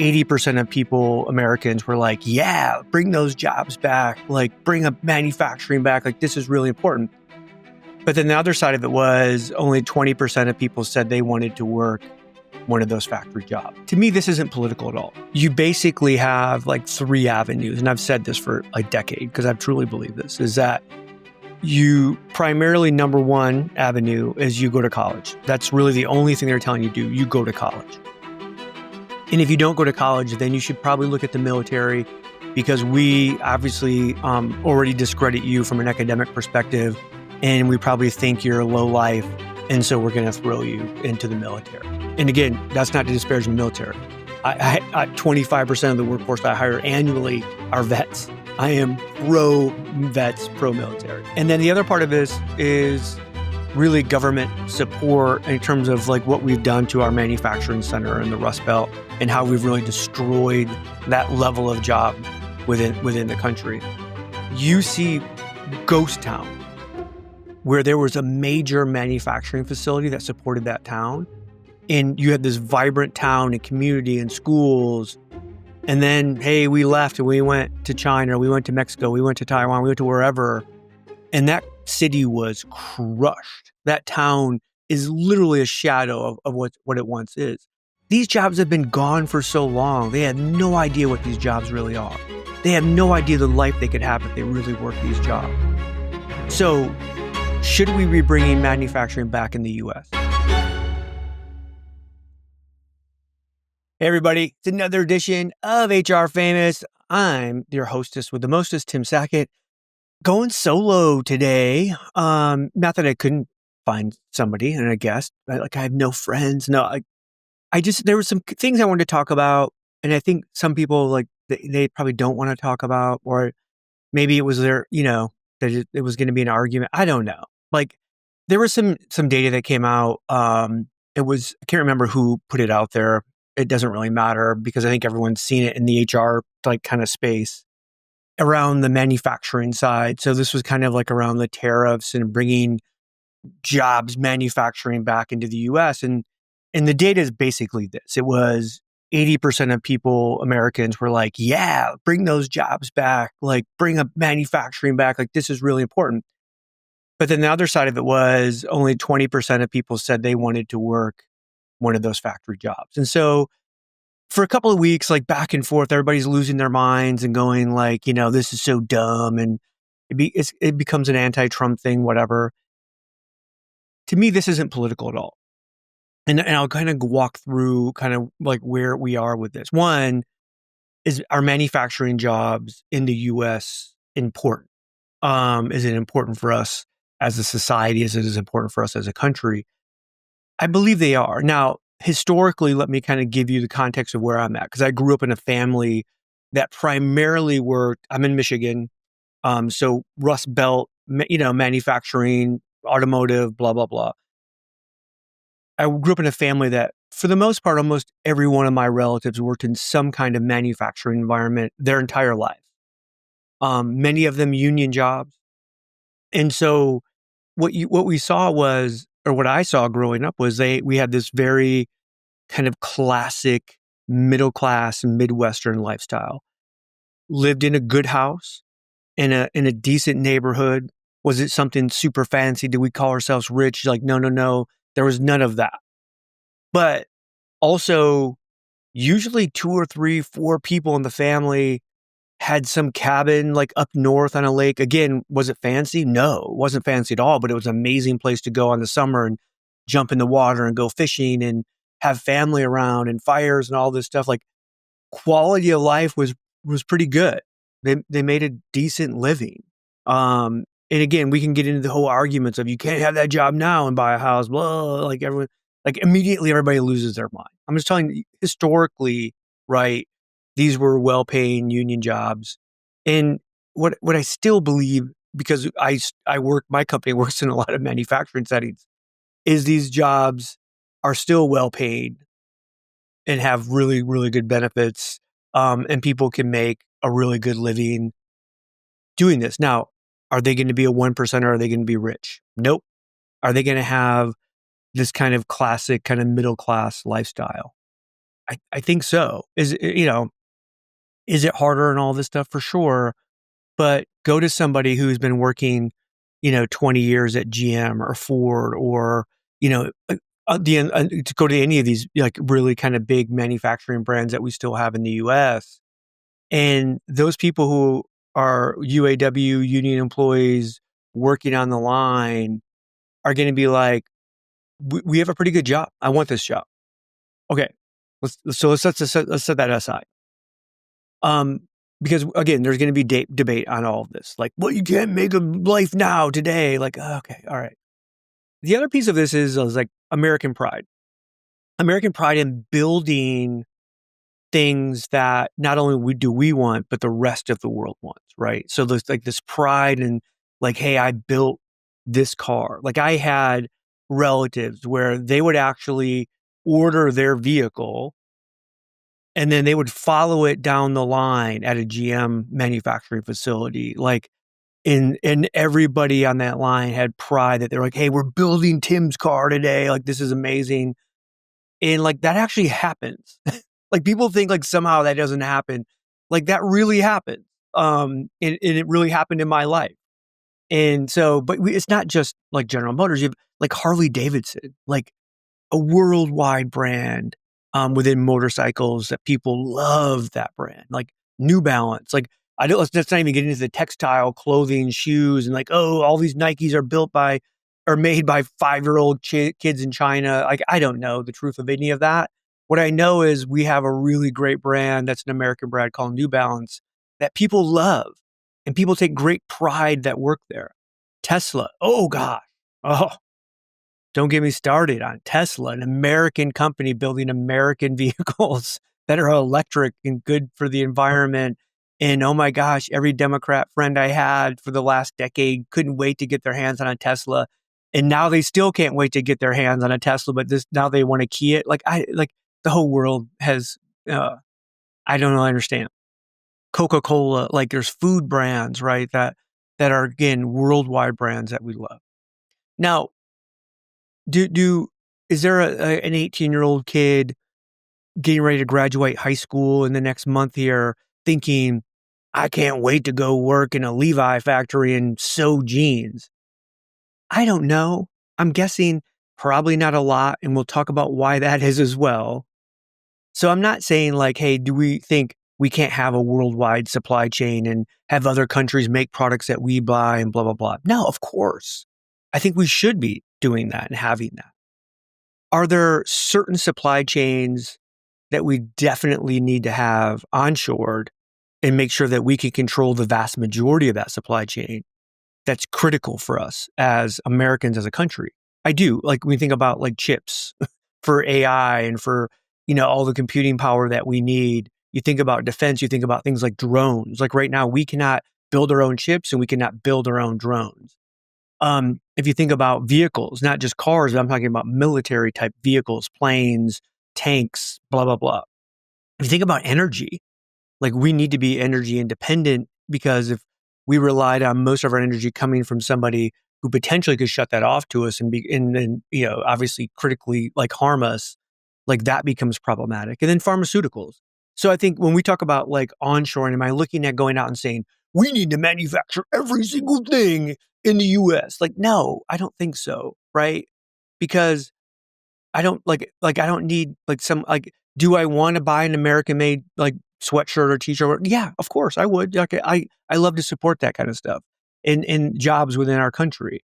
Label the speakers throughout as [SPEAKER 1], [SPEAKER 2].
[SPEAKER 1] 80% of Americans were like, yeah, bring those jobs back, like bring up manufacturing back, like this is really important. But then the other side of it was only 20% of people said they wanted to work one of those factory jobs. To me, this isn't political at all. You basically have like three avenues, and I've said this for a decade because I truly believe this, is that you primarily, number one avenue is you go to college. That's really the only thing they're telling you to do. You go to college. And if you don't go to college, then you should probably look at the military, because we obviously already discredit you from an academic perspective, and we probably think you're low life, and so we're going to throw you into the military. And again, that's not to disparage the military. 25% of the workforce I hire annually are vets. I am pro-vets, pro-military. And then the other part of this is really government support in terms of like what we've done to our manufacturing center in the Rust Belt and how we've really destroyed that level of job within the country. You see ghost town where there was a major manufacturing facility that supported that town, and you had this vibrant town and community and schools. And then, hey, we left and we went to China, we went to Mexico, we went to Taiwan, we went to wherever. And that city was crushed. That town is literally a shadow of what it once is. These jobs have been gone for so long. They had no idea what these jobs really are. They have no idea the life they could have if they really worked these jobs. So, should we be bringing manufacturing back in the U.S.? Hey everybody, it's another edition of HR Famous. I'm your hostess with the mostest, Tim Sackett, going solo today. Not that I couldn't find somebody and a guest, like I have no friends. No, there were some things I wanted to talk about, and I think some people like they probably don't want to talk about, or maybe it was that it was going to be an argument. I don't know. Like there was some data that came out. I can't remember who put it out there. It doesn't really matter because I think everyone's seen it in the HR like kind of space around the manufacturing side. So this was kind of like around the tariffs and bringing jobs, manufacturing back into the US. And the data is basically this. It was 80% of Americans were like, yeah, bring those jobs back, like bring up manufacturing back, like this is really important. But then the other side of it was only 20% of people said they wanted to work one of those factory jobs. And so for a couple of weeks, like back and forth, everybody's losing their minds and going like, this is so dumb. And it becomes an anti-Trump thing, whatever. To me, this isn't political at all. And I'll kind of walk through kind of like where we are with this. One is, our manufacturing jobs in the U.S. important? Is it important for us as a society? Is it as important for us as a country? I believe they are. Now, historically, let me kind of give you the context of where I'm at, because I grew up in a family that primarily worked, I'm in Michigan, so Rust Belt, manufacturing, automotive, blah, blah, blah. I grew up in a family that, for the most part, almost every one of my relatives worked in some kind of manufacturing environment their entire life. Many of them union jobs. And so what we saw was, or what I saw growing up was we had this very kind of classic middle class Midwestern lifestyle. Lived in a good house, in a decent neighborhood. Was it something super fancy? Did we call ourselves rich? Like, no. There was none of that. But also, usually 2 or 3, 4 people in the family had some cabin like up north on a lake. Again, was it fancy? No, it wasn't fancy at all, but it was an amazing place to go on the summer and jump in the water and go fishing and have family around and fires and all this stuff. Like, quality of life was pretty good. They made a decent living. And again, we can get into the whole arguments of you can't have that job now and buy a house, blah, like everyone, like immediately everybody loses their mind. I'm just telling you, historically, right, these were well-paying union jobs. And what I still believe, because my company works in a lot of manufacturing settings, is these jobs are still well-paid and have really, really good benefits. And people can make a really good living doing this. Now, are they going to be a 1%, or are they going to be rich? Nope. Are they going to have this kind of classic kind of middle class lifestyle? I think so. Is it harder and all this stuff? For sure. But go to somebody who's been working, 20 years at GM or Ford or, to go to any of these like really kind of big manufacturing brands that we still have in the US. And those people who are UAW union employees working on the line are going to be like, we have a pretty good job. I want this job. Okay. Let's set that aside. Because again, there's going to be debate on all of this. Like, well, you can't make a life now today. Like, okay, all right. The other piece of this is like American pride. American pride in building things that not only do we want, but the rest of the world wants, right? So there's like this pride and like, hey, I built this car. Like I had relatives where they would actually order their vehicle and then they would follow it down the line at a GM manufacturing facility. Like, and everybody on that line had pride that they're like, hey, we're building Tim's car today. Like, this is amazing. And like, that actually happens. Like, people think like somehow that doesn't happen. Like, that really happened. And it really happened in my life. And so, but it's not just like General Motors. You have like Harley Davidson, like a worldwide brand within motorcycles that people love that brand, like New Balance. Like let's not even get into the textile, clothing, shoes, and like, oh, all these Nikes are made by 5-year-old kids in China. Like, I don't know the truth of any of that. What I know is we have a really great brand that's an American brand called New Balance that people love and people take great pride that work there. Tesla. Oh gosh. Oh, don't get me started on Tesla, an American company building American vehicles that are electric and good for the environment. And oh my gosh, every Democrat friend I had for the last decade couldn't wait to get their hands on a Tesla. And now they still can't wait to get their hands on a Tesla, but now they want to key it. Like the whole world has, I don't know, I understand. Coca-Cola, like there's food brands, right? That are again, worldwide brands that we love. Now, is there an 18-year-old kid getting ready to graduate high school in the next month here thinking, I can't wait to go work in a Levi factory and sew jeans? I don't know. I'm guessing probably not a lot, and we'll talk about why that is as well. So I'm not saying like, hey, do we think we can't have a worldwide supply chain and have other countries make products that we buy and blah, blah, blah. No, of course. I think we should be doing that and having that. Are there certain supply chains that we definitely need to have onshored and make sure that we can control the vast majority of that supply chain that's critical for us as Americans, as a country? I do. Like, when we think about like chips for AI and for, all the computing power that we need. You think about defense, you think about things like drones. Like right now, we cannot build our own chips and we cannot build our own drones. If you think about vehicles, not just cars, but I'm talking about military type vehicles, planes, tanks, blah, blah, blah. If you think about energy, like we need to be energy independent, because if we relied on most of our energy coming from somebody who potentially could shut that off to us and obviously critically like harm us, like that becomes problematic. And then pharmaceuticals. So I think when we talk about like onshoring, am I looking at going out and saying, we need to manufacture every single thing in the US? Like, no, I don't think so. Right. Because I don't I don't need like do I want to buy an American made like sweatshirt or t-shirt? Yeah, of course I would. Like, I love to support that kind of stuff in jobs within our country.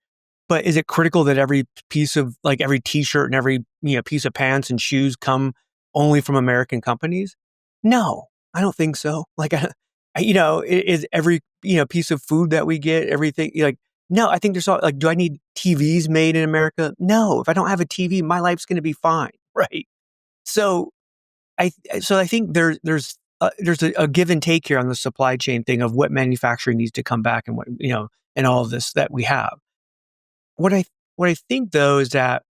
[SPEAKER 1] But is it critical that every piece of like every t-shirt and every, piece of pants and shoes come only from American companies? No, I don't think so. Like, is every, piece of food that we get, everything like, no, I think there's all like, do I need TVs made in America? No, if I don't have a TV, my life's going to be fine. Right. So I think there's a give and take here on the supply chain thing of what manufacturing needs to come back and what, and all of this that we have. What I think though is that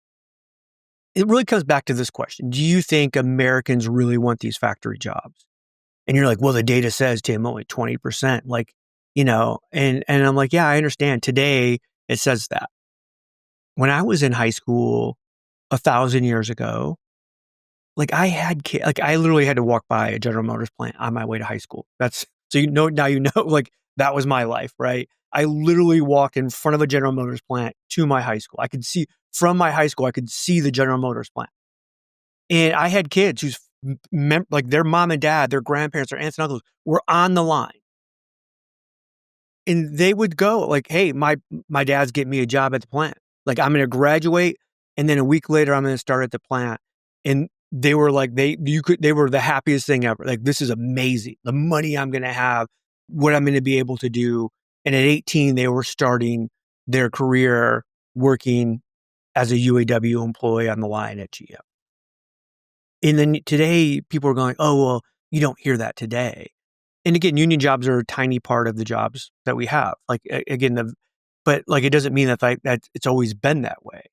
[SPEAKER 1] it really comes back to this question. Do you think Americans really want these factory jobs? And you're like, well, the data says, Tim, only 20%. Like, and I'm like, yeah, I understand. Today it says that. When I was in high school 1,000 years ago, like I had kids, like I literally had to walk by a General Motors plant on my way to high school. That's so now like that was my life, right? I literally walked in front of a General Motors plant to my high school. I could see from my high school, I could see the General Motors plant. And I had kids whose like their mom and dad, their grandparents, their aunts and uncles were on the line. And they would go like, "Hey, my dad's getting me a job at the plant. Like I'm going to graduate and then a week later I'm going to start at the plant." And they were like they were the happiest thing ever. Like this is amazing. The money I'm going to have, what I'm going to be able to do. And at 18 they were starting their career working as a UAW employee on the line at GM. And then today people are going, "Oh, well, you don't hear that today." And again, union jobs are a tiny part of the jobs that we have. Like again, but like it doesn't mean that it's always been that way,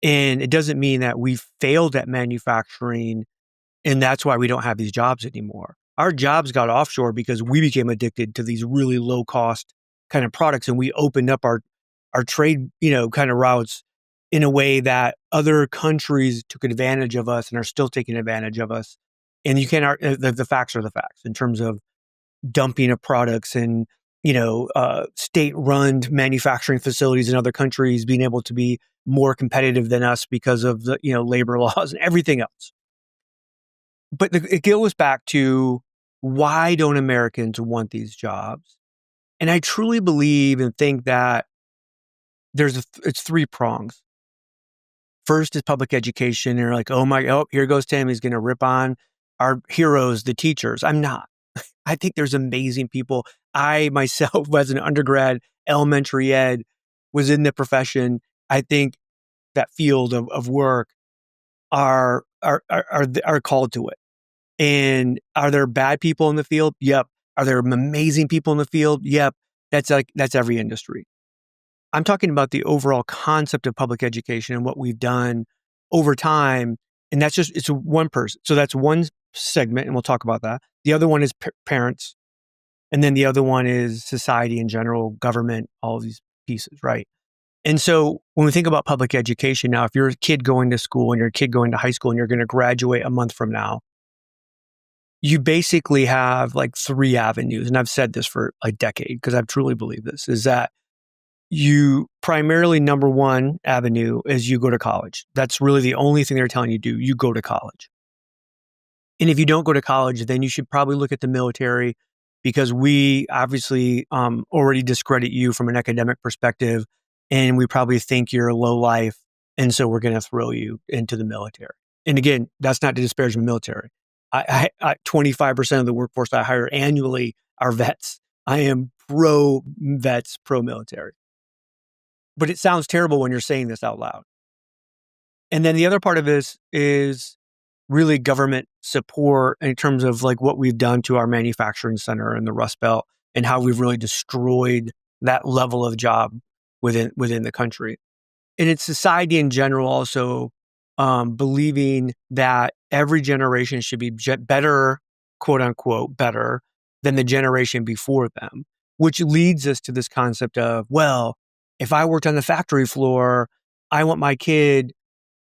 [SPEAKER 1] and it doesn't mean that we failed at manufacturing, and that's why we don't have these jobs anymore. Our jobs got offshore because we became addicted to these really low cost kind of products, and we opened up our trade, kind of routes in a way that other countries took advantage of us and are still taking advantage of us. And you can't. The facts are the facts in terms of dumping of products and state-run manufacturing facilities in other countries being able to be more competitive than us because of the labor laws and everything else. But it goes back to, why don't Americans want these jobs? And I truly believe and think that it's three prongs. First is public education. And you're like, here goes Tim. He's going to rip on our heroes, the teachers. I'm not. I think there's amazing people. I myself, as an undergrad, elementary ed, was in the profession. I think that field of work are called to it. And are there bad people in the field? Yep. Are there amazing people in the field? Yep. That's every industry. I'm talking about the overall concept of public education and what we've done over time. And it's one person. So that's one segment, and we'll talk about that. The other one is parents. And then the other one is society in general, government, all of these pieces, right? And so when we think about public education now, if you're a kid going to school and you're a kid going to high school and you're going to graduate a month from now, you basically have like three avenues. And I've said this for a decade because I truly believe this, is that you primarily, number one avenue is you go to college. That's really the only thing they're telling you to do. You go to college. And if you don't go to college, then you should probably look at the military, because we obviously already discredit you from an academic perspective, and we probably think you're a low life. And so we're going to throw you into the military. And again, that's not to disparage the military. 25% of the workforce I hire annually are vets. I am pro vets, pro military. But it sounds terrible when you're saying this out loud. And then the other part of this is really government support in terms of like what we've done to our manufacturing center in the Rust Belt and how we've really destroyed that level of job within the country. And it's society in general also believing that every generation should be better, quote unquote, better than the generation before them, which leads us to this concept of, well, if I worked on the factory floor, I want my kid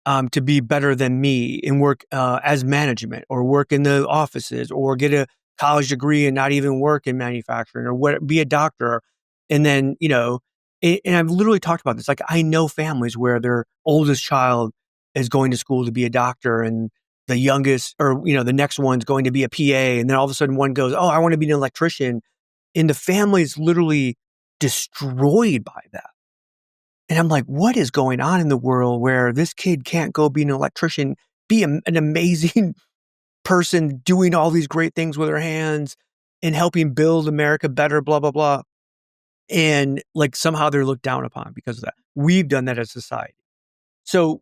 [SPEAKER 1] to be better than me and work as management, or work in the offices, or get a college degree and not even work in manufacturing, or be a doctor. And then, and I've literally talked about this. Like, I know families where their oldest child is going to school to be a doctor, and the youngest, or, the next one's going to be a PA. And then all of a sudden one goes, oh, I want to be an electrician. And the family is literally destroyed by that. And I'm like, what is going on in the world where this kid can't go be an electrician, be an amazing person doing all these great things with her hands and helping build America better, blah, blah, blah. And like somehow they're looked down upon because of that. We've done that as society. So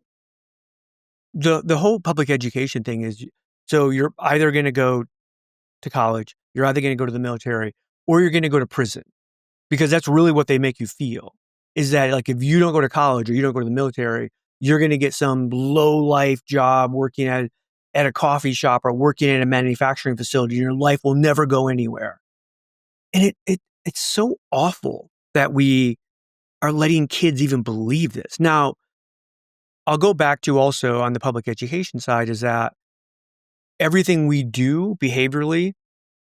[SPEAKER 1] the whole public education thing is, so you're either going to go to college, you're either going to go to the military, or you're going to go to prison, because that's really what they make you feel. Is that like, if you don't go to college or you don't go to the military, you're going to get some low life job working at a coffee shop or working in a manufacturing facility. Your life will never go anywhere. And it's so awful that we are letting kids even believe this. Now, I'll go back to also on the public education side, is that everything we do behaviorally,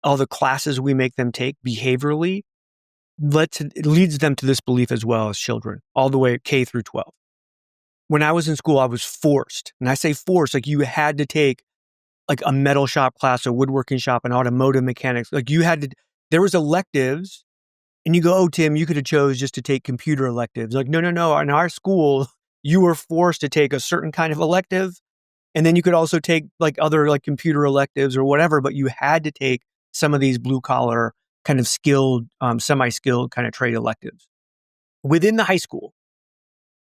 [SPEAKER 1] all the classes we make them take behaviorally, it leads them to this belief as well as children, all the way K through 12. When I was in school, I was forced, and I say forced, like you had to take like a metal shop class, a woodworking shop, and automotive mechanics. Like there was electives, and you go, oh, Tim, you could have chose just to take computer electives. Like, no. In our school, you were forced to take a certain kind of elective, and then you could also take like other like computer electives or whatever, but you had to take some of these blue collar kind of skilled, semi-skilled kind of trade electives within the high school.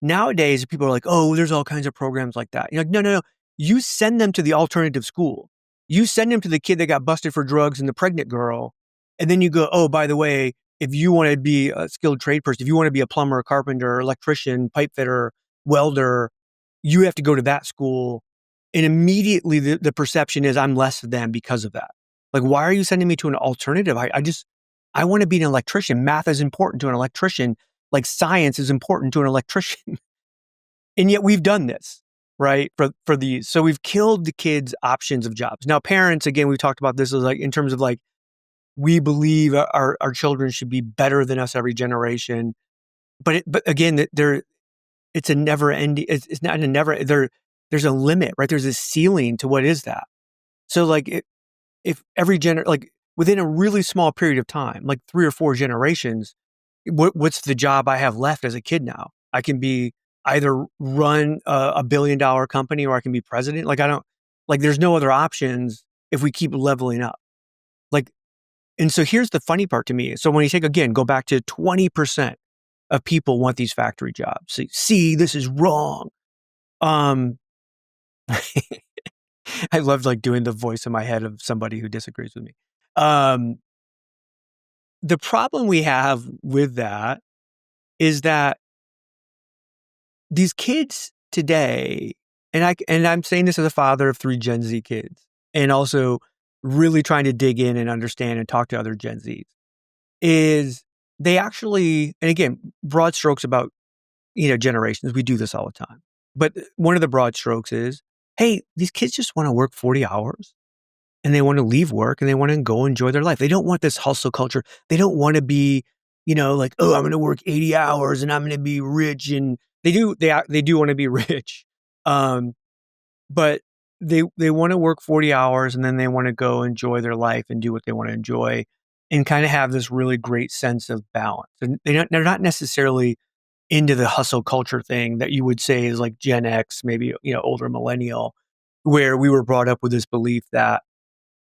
[SPEAKER 1] Nowadays, people are like, oh, there's all kinds of programs like that. You're like, no. You send them to the alternative school. You send them to the kid that got busted for drugs and the pregnant girl. And then you go, oh, by the way, if you want to be a skilled trade person, if you want to be a plumber, a carpenter, electrician, pipe fitter, welder, you have to go to that school. And immediately the perception is I'm less than because of that. Like, why are you sending me to an alternative? I want to be an electrician. Math is important to an electrician. Like science is important to an electrician. And yet we've done this, right? For these. So we've killed the kids' options of jobs. Now, parents, again, we've talked about this as like in terms of like, we believe our children should be better than us every generation. But again, it's a never ending, it's not a never, there's a limit, right? There's a ceiling to what is that. So like if every like within a really small period of time, like 3 or 4 generations, what's the job I have left as a kid now? I can be either run a $1 billion company or I can be president. Like there's no other options if we keep leveling up. Like, and so here's the funny part to me. So when you go back to 20% of people want these factory jobs. See, this is wrong. I love like doing the voice in my head of somebody who disagrees with me. The problem we have with that is that these kids today, and I'm saying this as a father of 3 Gen Z kids, and also really trying to dig in and understand and talk to other Gen Zs, is they actually, and again, broad strokes about, generations, we do this all the time. But one of the broad strokes is, hey, these kids just want to work 40 hours and they want to leave work and they want to go enjoy their life. They don't want this hustle culture. They don't want to be, like, oh, I'm going to work 80 hours and I'm going to be rich. And they do want to be rich. But they want to work 40 hours and then they want to go enjoy their life and do what they want to enjoy and kind of have this really great sense of balance. And they're not necessarily into the hustle culture thing that you would say is like Gen X, maybe, older millennial, where we were brought up with this belief that,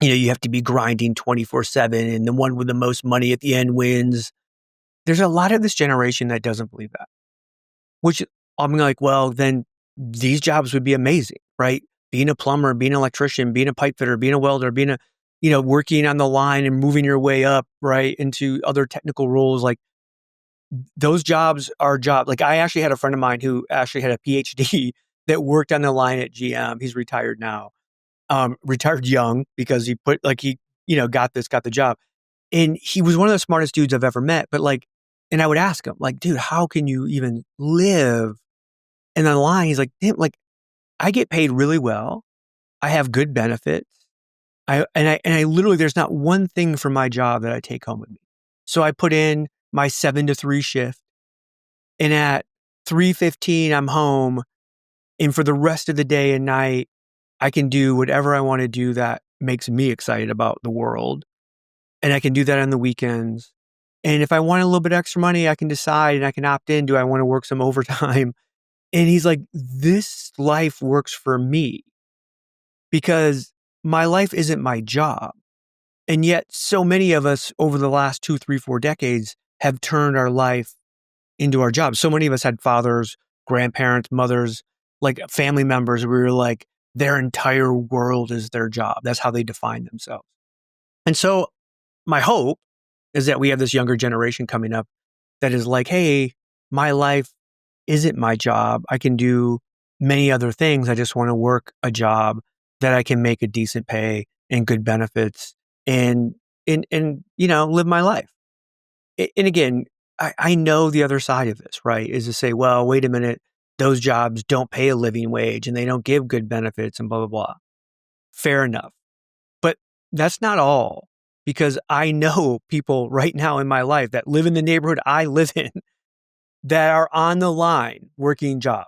[SPEAKER 1] you have to be grinding 24/7 and the one with the most money at the end wins. There's a lot of this generation that doesn't believe that, which I'm like, well, then these jobs would be amazing, right? Being a plumber, being an electrician, being a pipe fitter, being a welder, being working on the line and moving your way up, right, into other technical roles. Like those jobs are jobs. Like I actually had a friend of mine who actually had a PhD that worked on the line at GM. He's retired now. Retired young because he got the job. And he was one of the smartest dudes I've ever met. But like, and I would ask him, like, dude, how can you even live? And on the line, he's like, damn, like, I get paid really well. I have good benefits. I literally, there's not one thing from my job that I take home with me. So I put in my 7 to 3 shift, and at 3:15, I'm home. And for the rest of the day and night, I can do whatever I want to do that makes me excited about the world. And I can do that on the weekends. And if I want a little bit extra money, I can decide and I can opt in. Do I want to work some overtime? And he's like, this life works for me because my life isn't my job. And yet so many of us over the last 2, 3, 4 decades have turned our life into our job. So many of us had fathers, grandparents, mothers, like family members. We were like, their entire world is their job. That's how they define themselves. And so my hope is that we have this younger generation coming up that is like, hey, my life isn't my job. I can do many other things. I just want to work a job that I can make a decent pay and good benefits and live my life. And again, I know the other side of this, right? Is to say, well, wait a minute, those jobs don't pay a living wage and they don't give good benefits and blah, blah, blah. Fair enough. But that's not all, because I know people right now in my life that live in the neighborhood I live in that are on the line working jobs.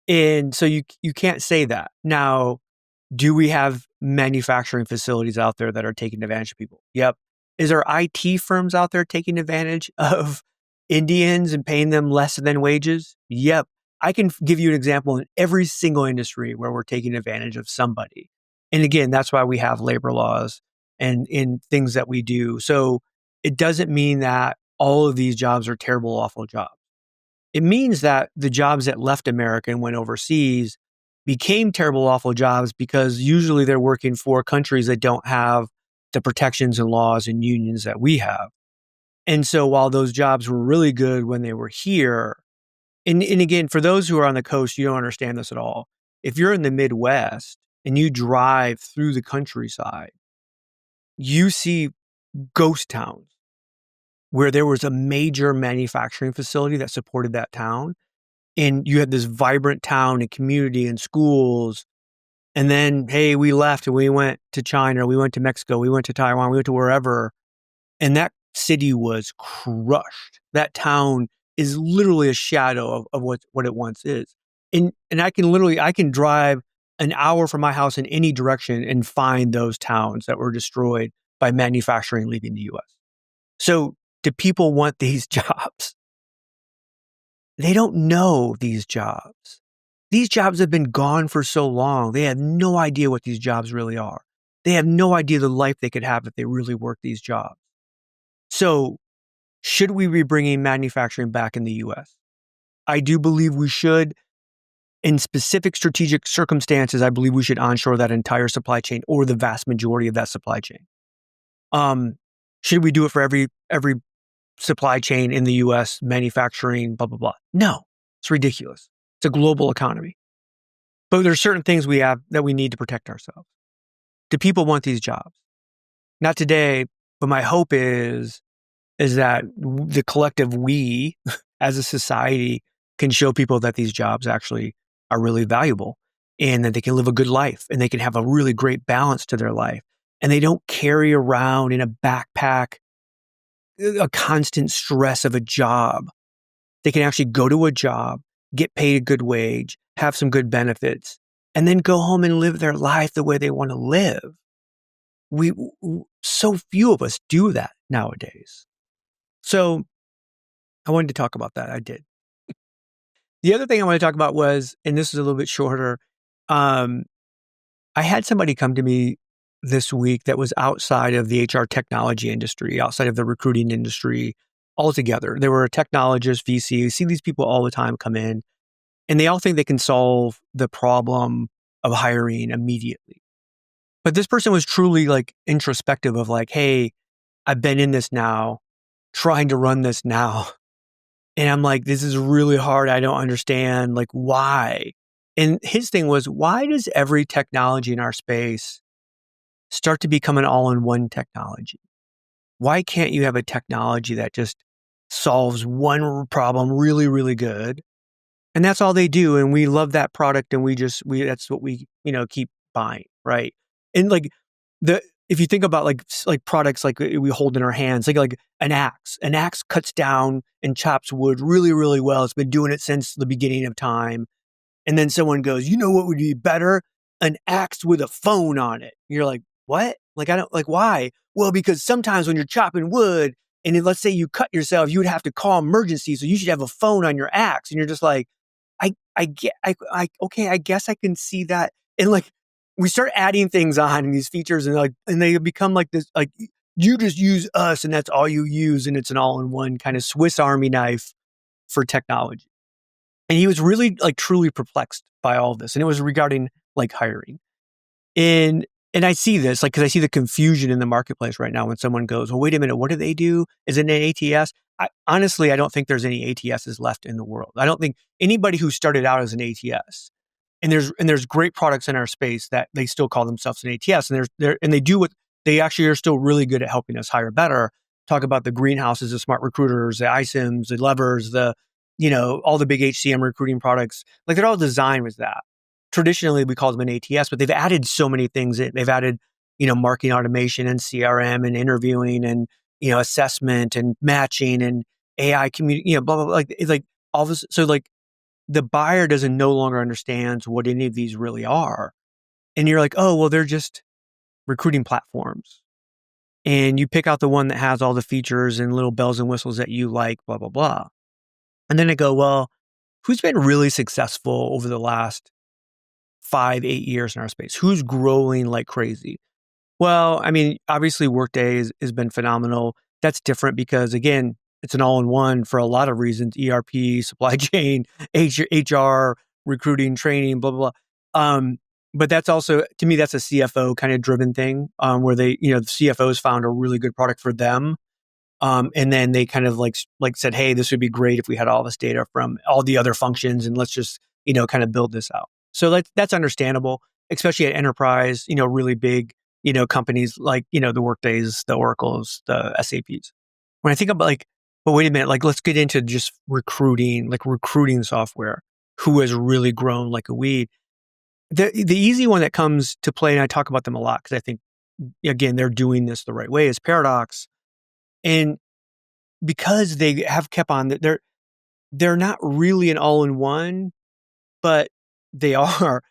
[SPEAKER 1] And so you can't say that. Now, do we have manufacturing facilities out there that are taking advantage of people? Yep. Is there IT firms out there taking advantage of Indians and paying them less than wages? Yep. I can give you an example in every single industry where we're taking advantage of somebody. And again, that's why we have labor laws and in things that we do. So it doesn't mean that all of these jobs are terrible, awful jobs. It means that the jobs that left America and went overseas became terrible, awful jobs because usually they're working for countries that don't have the protections and laws and unions that we have. And so while those jobs were really good when they were here, and again, for those who are on the coast, you don't understand this at all. If you're in the Midwest and you drive through the countryside, you see ghost towns where there was a major manufacturing facility that supported that town. And you had this vibrant town and community and schools. And then, hey, we left and we went to China, we went to Mexico, we went to Taiwan, we went to wherever. And that city was crushed. That town is literally a shadow of what it once is. And I can drive an hour from my house in any direction and find those towns that were destroyed by manufacturing leaving the US. So do people want these jobs? They don't know these jobs. These jobs have been gone for so long. They have no idea what these jobs really are. They have no idea the life they could have if they really worked these jobs. So should we be bringing manufacturing back in the US? I do believe we should. In specific strategic circumstances, I believe we should onshore that entire supply chain or the vast majority of that supply chain. Should we do it for every supply chain in the US, manufacturing, blah, blah, blah? No, it's ridiculous. It's a global economy. But there are certain things we have that we need to protect ourselves. Do people want these jobs? Not today, but my hope is that the collective we as a society can show people that these jobs actually are really valuable and that they can live a good life and they can have a really great balance to their life. And they don't carry around in a backpack a constant stress of a job. They can actually go to a job, get paid a good wage, have some good benefits, and then go home and live their life the way they want to live. So few of us do that nowadays. So I wanted to talk about that. I did. The other thing I want to talk about was, and this is a little bit shorter, I had somebody come to me this week that was outside of the HR technology industry, outside of the recruiting industry altogether. They were a technologist, VC. You see these people all the time come in, and they all think they can solve the problem of hiring immediately. But this person was truly like introspective of like, hey, I've been in this now, trying to run this now. And I'm like, this is really hard. I don't understand, like, why? And his thing was, why does every technology in our space start to become an all-in-one technology? Why can't you have a technology that just solves one problem really, really good? And that's all they do. And we love that product. And that's what we, keep buying. Right. And like if you think about like products like we hold in our hands, like an axe cuts down and chops wood really, really well. It's been doing it since the beginning of time. And then someone goes, you know what would be better? An axe with a phone on it. You're like, what? Like, I don't like, why? Well, because sometimes when you're chopping wood and then let's say you cut yourself, you would have to call emergency. So you should have a phone on your axe. And you're just like, okay, I guess I can see that. And like, we start adding things on and these features and they become like this, like you just use us and that's all you use. And it's an all-in-one kind of Swiss Army knife for technology. And he was really like truly perplexed by all of this. And it was regarding like hiring. And I see this, like, because I see the confusion in the marketplace right now when someone goes, well, wait a minute, what do they do? Is it an ATS? Honestly, I don't think there's any ATSs left in the world. I don't think anybody who started out as an ATS, and there's great products in our space that they still call themselves an ATS, and they do what they actually are still really good at helping us hire better. Talk about the greenhouses, the smart recruiters, the iSIMs, the levers, all the big HCM recruiting products. Like they're all designed with that. traditionally we call them an ATS, but they've added so many things in. They've added, marketing automation and CRM and interviewing and, assessment and matching and AI community, blah, blah, blah. Like, it's like all this. So like the buyer doesn't no longer understands what any of these really are. And you're like, oh, well, they're just recruiting platforms. And you pick out the one that has all the features and little bells and whistles that you like, blah, blah, blah. And then I go, well, who's been really successful over the last 5-8 years in our space? Who's growing like crazy? Well, I mean, obviously Workday has been phenomenal. That's different because, again, it's an all-in-one for a lot of reasons: ERP, supply chain, HR, recruiting, training, blah, blah, blah. But that's also, to me, that's a CFO kind of driven thing, where they, the CFOs found a really good product for them. And then they kind of like said, hey, this would be great if we had all this data from all the other functions, and let's just, kind of build this out. So that's understandable, especially at enterprise, really big, companies like, the Workdays, the Oracles, the SAPs. When I think about but wait a minute, let's get into just recruiting software, who has really grown like a weed. The easy one that comes to play, and I talk about them a lot because I think, again, they're doing this the right way, is Paradox. And because they have kept on, they're not really an all-in-one, but they are.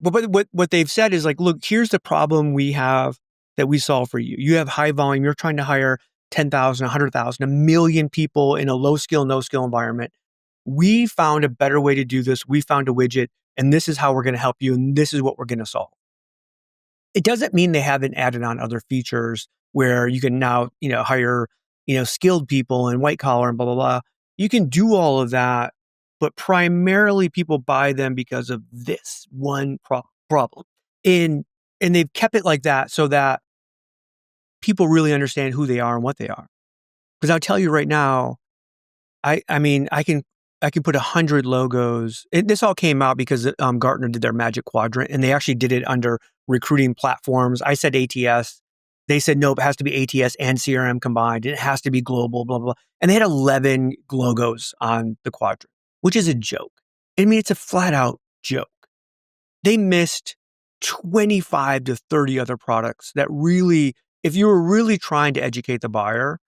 [SPEAKER 1] But what they've said is like, look, here's the problem we have that we solve for you. You have high volume. You're trying to hire 10,000, 100,000, 1 million people in a low skill, no skill environment. We found a better way to do this. We found a widget, and this is how we're going to help you. And this is what we're going to solve. It doesn't mean they haven't added on other features where you can now, hire, skilled people and white collar and blah, blah, blah. You can do all of that, but primarily people buy them because of this one problem. And they've kept it like that so that people really understand who they are and what they are. Because I'll tell you right now, I mean, I can put 100 logos. This all came out because Gartner did their Magic Quadrant, and they actually did it under recruiting platforms. I said ATS. They said, nope, it has to be ATS and CRM combined. It has to be global, blah, blah, blah. And they had 11 logos on the quadrant, which is a joke. I mean, it's a flat out joke. They missed 25 to 30 other products that really, if you were really trying to educate the buyer,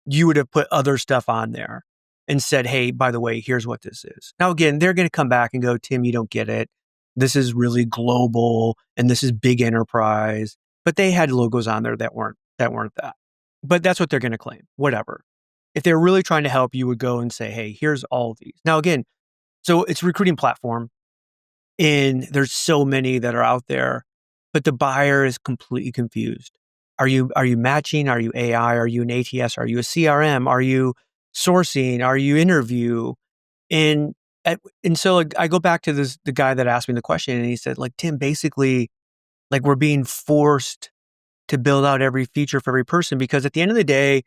[SPEAKER 1] you would have put other stuff on there and said, hey, by the way, here's what this is. Now, again, they're going to come back and go, Tim, you don't get it. This is really global and this is big enterprise. But they had logos on there that weren't that. But that's what they're going to claim, whatever. If they're really trying to help, you would go and say, hey, here's all of these. Now, again, so it's a recruiting platform, and there's so many that are out there, but the buyer is completely confused. Are you matching? Are you AI? Are you an ATS? Are you a CRM? Are you sourcing? Are you interview? And so I go back to the guy that asked me the question, and he said, Tim, basically, we're being forced to build out every feature for every person, because at the end of the day,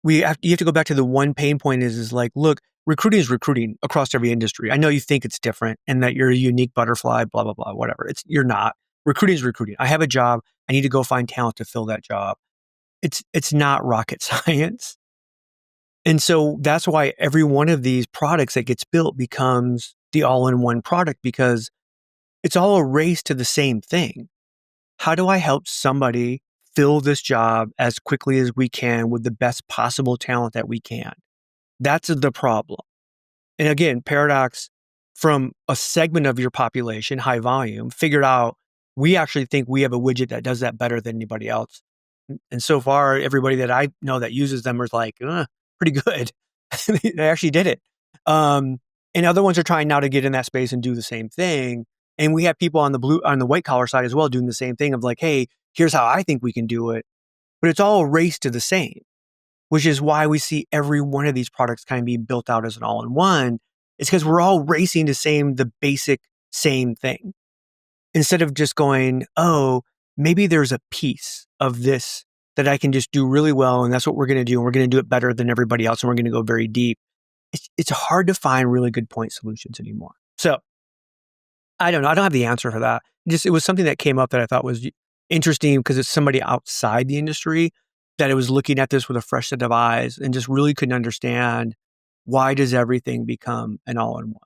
[SPEAKER 1] you have to go back to the one pain point is look, recruiting is recruiting across every industry. I know you think it's different and that you're a unique butterfly, blah, blah, blah, whatever. You're not. Recruiting is recruiting. I have a job. I need to go find talent to fill that job. It's not rocket science. And so that's why every one of these products that gets built becomes the all-in-one product, because it's all a race to the same thing. How do I help somebody fill this job as quickly as we can with the best possible talent that we can? That's the problem. And again, Paradox, from a segment of your population, high volume, figured out, we actually think we have a widget that does that better than anybody else. And so far, everybody that I know that uses them is pretty good. They actually did it. And other ones are trying now to get in that space and do the same thing. And we have people on the white collar side as well doing the same thing of hey, here's how I think we can do it. But it's all a race to the same, which is why we see every one of these products kind of being built out as an all-in-one. It's because we're all racing to the basic same thing. Instead of just going, oh, maybe there's a piece of this that I can just do really well, and that's what we're going to do, and we're going to do it better than everybody else, and we're going to go very deep. It's hard to find really good point solutions anymore. So I don't know. I don't have the answer for that. It was something that came up that I thought was interesting because it's somebody outside the industry that was looking at this with a fresh set of eyes and just really couldn't understand, why does everything become an all-in-one?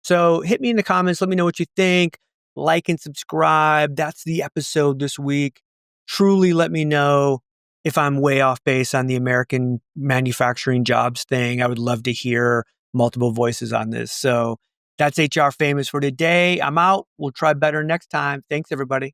[SPEAKER 1] So hit me in the comments. Let me know what you think. Like and subscribe. That's the episode this week. Truly let me know if I'm way off base on the American manufacturing jobs thing. I would love to hear multiple voices on this. So that's HR Famous for today. I'm out. We'll try better next time. Thanks, everybody.